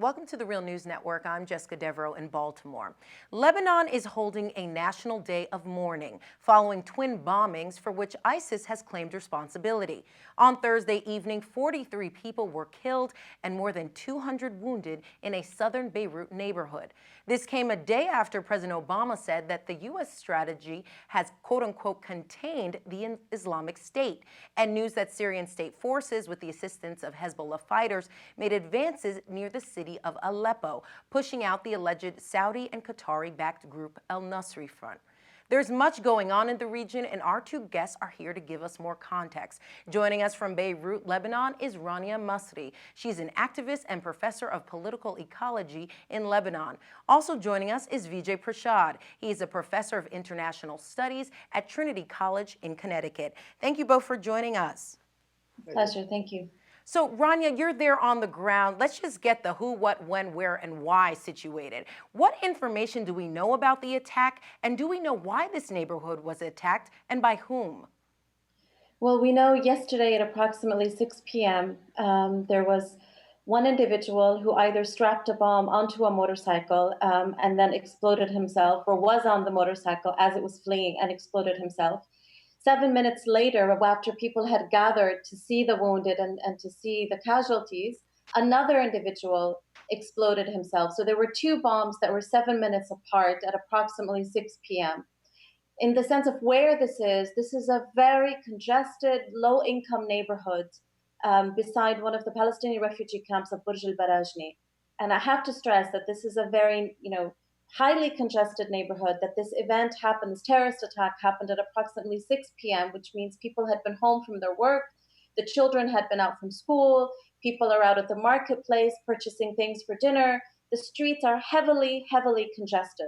Welcome to the Real News Network. I'm Jessica Devereaux in Baltimore. Lebanon is holding a national day of mourning following twin bombings for which ISIS has claimed responsibility. On Thursday evening, 43 people were killed and more than 200 wounded in a southern Beirut neighborhood. This came a day after President Obama said that the U.S. strategy has, quote-unquote, contained the Islamic State, and news that Syrian state forces, with the assistance of Hezbollah fighters, made advances near the city of Aleppo, pushing out the alleged Saudi and Qatari-backed group al-Nusra Front. There's much going on in the region, and our two guests are here to give us more context. Joining us from Beirut, Lebanon, is Rania Masri. She's an activist and professor of political ecology in Lebanon. Also joining us is Vijay Prashad. He is a professor of international studies at Trinity College in Connecticut. Thank you both for joining us. Pleasure, thank you. So, Rania, you're there on the ground. Let's just get the who, what, when, where, and why situated. What information do we know about the attack, and do we know why this neighborhood was attacked and by whom? Well, we know yesterday at approximately 6 p.m., there was one individual who either strapped a bomb onto a motorcycle and then exploded himself, or was on the motorcycle as it was fleeing and exploded himself. 7 minutes later, after people had gathered to see the wounded and to see the casualties, another individual exploded himself. So there were two bombs that were 7 minutes apart at approximately 6 p.m. In the sense of where this is a very congested, low-income neighborhood beside one of the Palestinian refugee camps of Burj al-Barajni. And I have to stress that this is a very, highly congested neighborhood, that this event happened, this terrorist attack happened at approximately 6 p.m., which means people had been home from their work, the children had been out from school, people are out at the marketplace purchasing things for dinner. The streets are heavily, heavily congested.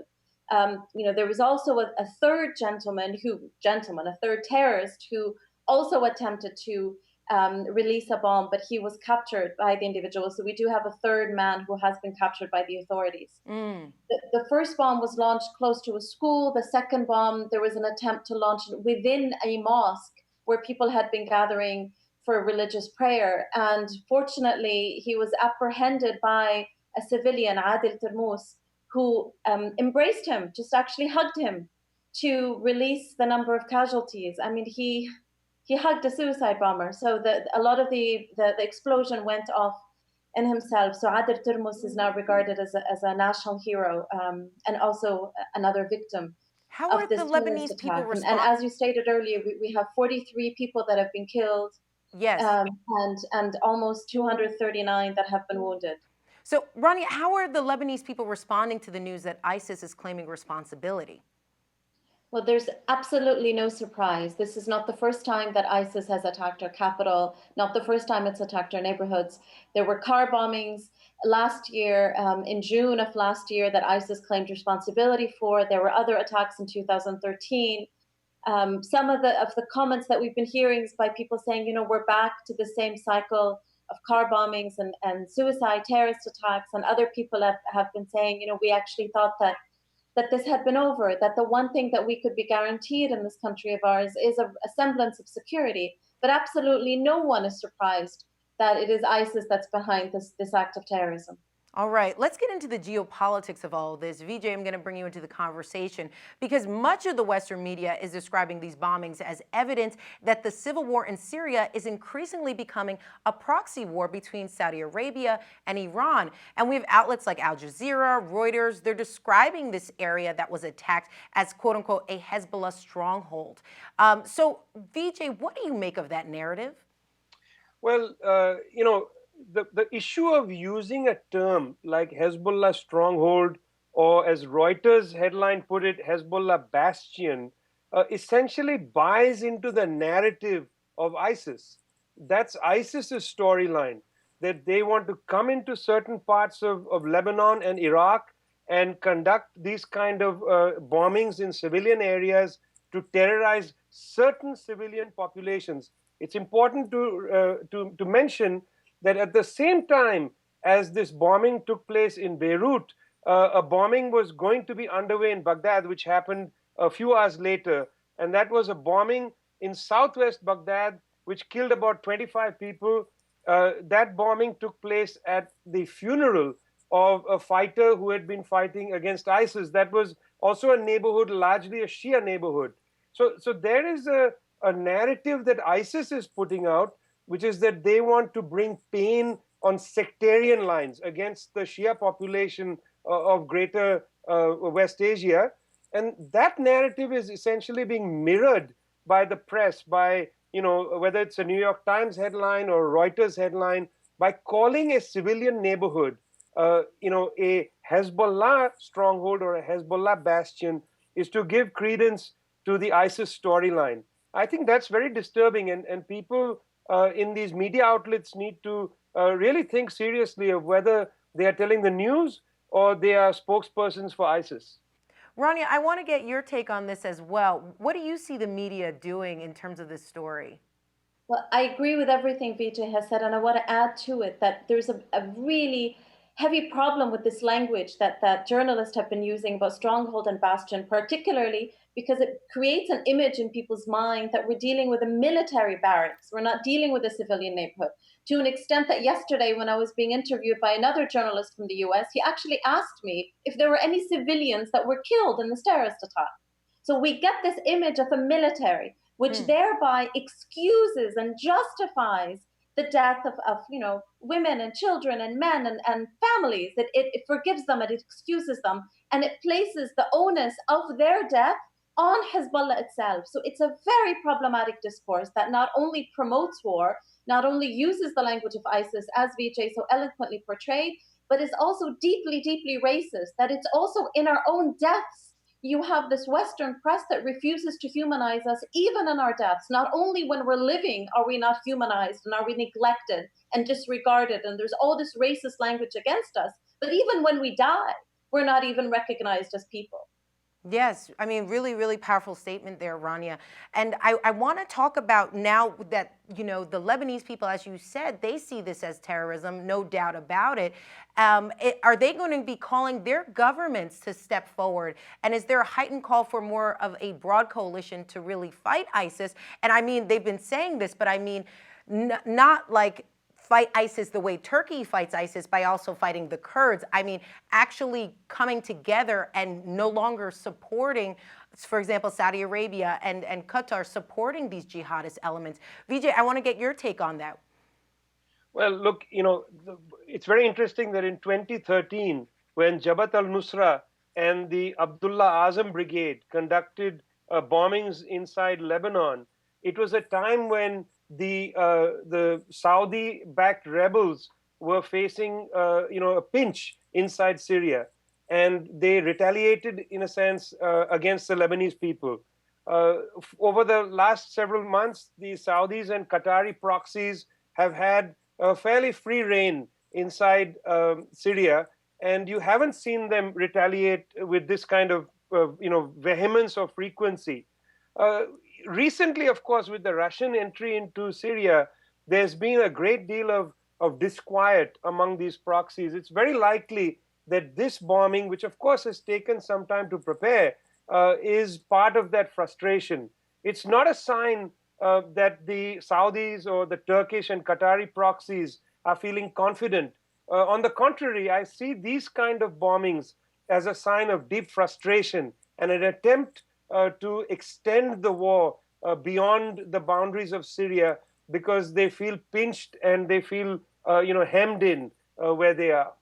There was also a third a third terrorist who also attempted to release a bomb, but he was captured by the individual. So we do have a third man who has been captured by the authorities. The first bomb was launched close to a school. The second bomb, there was an attempt to launch it within a mosque where people had been gathering for religious prayer. And fortunately, he was apprehended by a civilian, Adil Termous, who embraced him, just actually hugged him to release the number of casualties. I mean, he hugged a suicide bomber. So a lot of the explosion went off in himself. So Adil Termous is now regarded as a national hero and also another victim. How are the Lebanese people responding? And as you stated earlier, we have 43 people that have been killed. Yes. And almost 239 that have been wounded. So, Rania, how are the Lebanese people responding to the news that ISIS is claiming responsibility? Well, there's absolutely no surprise. This is not the first time that ISIS has attacked our capital, not the first time it's attacked our neighborhoods. There were car bombings last year, in June of last year, that ISIS claimed responsibility for. There were other attacks in 2013. Some of the comments that we've been hearing is by people saying, we're back to the same cycle of car bombings and suicide terrorist attacks. And other people have been saying, we actually thought that this had been over, that the one thing that we could be guaranteed in this country of ours is a semblance of security. But absolutely no one is surprised that it is ISIS that's behind this act of terrorism. All right, let's get into the geopolitics of all of this. Vijay, I'm going to bring you into the conversation because much of the Western media is describing these bombings as evidence that the civil war in Syria is increasingly becoming a proxy war between Saudi Arabia and Iran. And we have outlets like Al Jazeera, Reuters, they're describing this area that was attacked as, quote unquote, a Hezbollah stronghold. So, Vijay, what do you make of that narrative? Well, the issue of using a term like Hezbollah stronghold, or as Reuters headline put it, Hezbollah bastion, essentially buys into the narrative of ISIS. That's ISIS's storyline, that they want to come into certain parts of Lebanon and Iraq and conduct these kind of bombings in civilian areas to terrorize certain civilian populations. It's important to mention that at the same time as this bombing took place in Beirut, a bombing was going to be underway in Baghdad, which happened a few hours later. And that was a bombing in southwest Baghdad, which killed about 25 people. That bombing took place at the funeral of a fighter who had been fighting against ISIS. That was also a neighborhood, largely a Shia neighborhood. So there is a narrative that ISIS is putting out, which is that they want to bring pain on sectarian lines against the Shia population of greater West Asia. And that narrative is essentially being mirrored by the press, by, whether it's a New York Times headline or Reuters headline, by calling a civilian neighborhood, a Hezbollah stronghold or a Hezbollah bastion, is to give credence to the ISIS storyline. I think that's very disturbing, and people in these media outlets need to really think seriously of whether they are telling the news or they are spokespersons for ISIS. Rania, I want to get your take on this as well. What do you see the media doing in terms of this story? Well, I agree with everything Vijay has said, and I want to add to it that there's a really heavy problem with this language that journalists have been using about stronghold and bastion, particularly because it creates an image in people's mind that we're dealing with a military barracks. We're not dealing with a civilian neighborhood. To an extent that yesterday, when I was being interviewed by another journalist from the US, he actually asked me if there were any civilians that were killed in this terrorist attack. So we get this image of a military, which thereby excuses and justifies the death of women and children and men and families. It forgives them, it excuses them, and it places the onus of their death on Hezbollah itself. So it's a very problematic discourse that not only promotes war, not only uses the language of ISIS, as Vijay so eloquently portrayed, but is also deeply, deeply racist, that it's also in our own deaths. You have this Western press that refuses to humanize us even in our deaths. Not only when we're living are we not humanized and are we neglected and disregarded, and there's all this racist language against us, but even when we die, we're not even recognized as people. Yes, I mean, really, really powerful statement there, Rania. And I want to talk about now that, the Lebanese people, as you said, they see this as terrorism, no doubt about it. Are they going to be calling their governments to step forward? And is there a heightened call for more of a broad coalition to really fight ISIS? And I mean, they've been saying this, but I mean, not like fight ISIS the way Turkey fights ISIS by also fighting the Kurds. I mean, actually coming together and no longer supporting, for example, Saudi Arabia and Qatar supporting these jihadist elements. Vijay, I want to get your take on that. Well, look, it's very interesting that in 2013, when Jabhat al-Nusra and the Abdullah Azam Brigade conducted bombings inside Lebanon, it was a time when the Saudi-backed rebels were facing a pinch inside Syria, and they retaliated in a sense against the Lebanese people. Over the last several months, the Saudis and Qatari proxies have had a fairly free reign inside Syria, and you haven't seen them retaliate with this kind of vehemence or frequency. Recently, of course, with the Russian entry into Syria, there's been a great deal of disquiet among these proxies. It's very likely that this bombing, which of course has taken some time to prepare, is part of that frustration. It's not a sign that the Saudis or the Turkish and Qatari proxies are feeling confident. On the contrary, I see these kind of bombings as a sign of deep frustration and an attempt to extend the war beyond the boundaries of Syria because they feel pinched and they feel hemmed in where they are.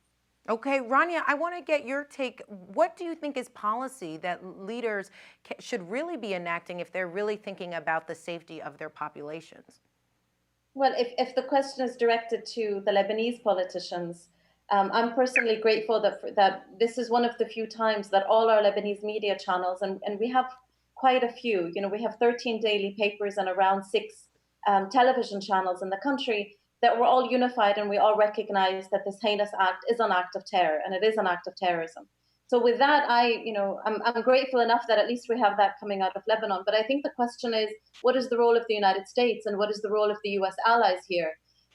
Okay, Rania, I want to get your take. What do you think is policy that leaders should really be enacting if they're really thinking about the safety of their populations? Well, if the question is directed to the Lebanese politicians, I'm personally grateful that this is one of the few times that all our Lebanese media channels, and we have quite a few, we have 13 daily papers and around 6 television channels in the country, that we're all unified and we all recognize that this heinous act is an act of terror and it is an act of terrorism. So with that, I'm grateful enough that at least we have that coming out of Lebanon. But I think the question is, what is the role of the United States and what is the role of the US allies here?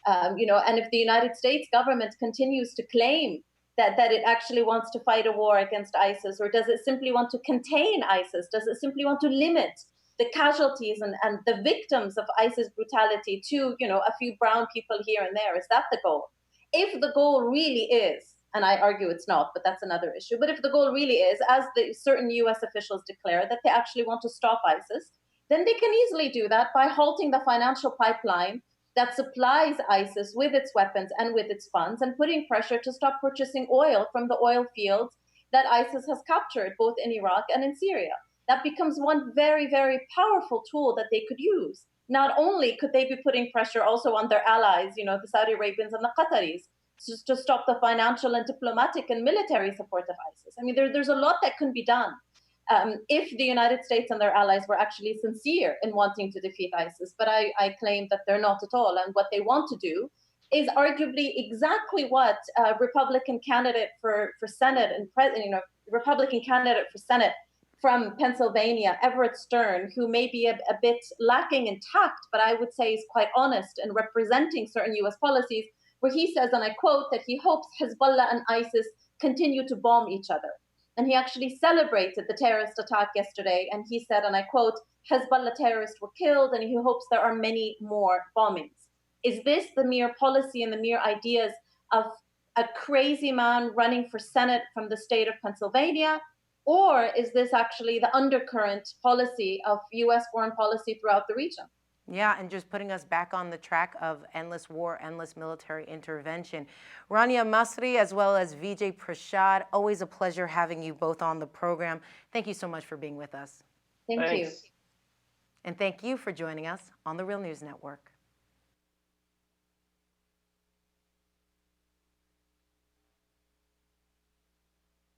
And if the United States government continues to claim that it actually wants to fight a war against ISIS, or does it simply want to contain ISIS? Does it simply want to limit the casualties and the victims of ISIS brutality to, a few brown people here and there? Is that the goal? If the goal really is And I argue it's not, but that's another issue. But if the goal really is, as the certain US officials declare, that they actually want to stop ISIS, then they can easily do that by halting the financial pipeline that supplies ISIS with its weapons and with its funds, and putting pressure to stop purchasing oil from the oil fields that ISIS has captured, both in Iraq and in Syria. That becomes one very, very powerful tool that they could use. Not only could they be putting pressure also on their allies, the Saudi Arabians and the Qataris, to stop the financial and diplomatic and military support of ISIS. I mean, there's a lot that can be done if the United States and their allies were actually sincere in wanting to defeat ISIS. But I claim that they're not at all. And what they want to do is arguably exactly what Republican candidate for Senate and Republican candidate for Senate from Pennsylvania, Everett Stern, who may be a bit lacking in tact, but I would say is quite honest in representing certain US policies, where he says, and I quote, that he hopes Hezbollah and ISIS continue to bomb each other. And he actually celebrated the terrorist attack yesterday, and he said, and I quote, Hezbollah terrorists were killed, and he hopes there are many more bombings. Is this the mere policy and the mere ideas of a crazy man running for Senate from the state of Pennsylvania? Or is this actually the undercurrent policy of US foreign policy throughout the region? Yeah, and just putting us back on the track of endless war, endless military intervention. Rania, Masri, as well as Vijay, Prashad, always a pleasure having you both on the program. Thank you so much for being with us. Thank you. And thank you for joining us on the Real News Network.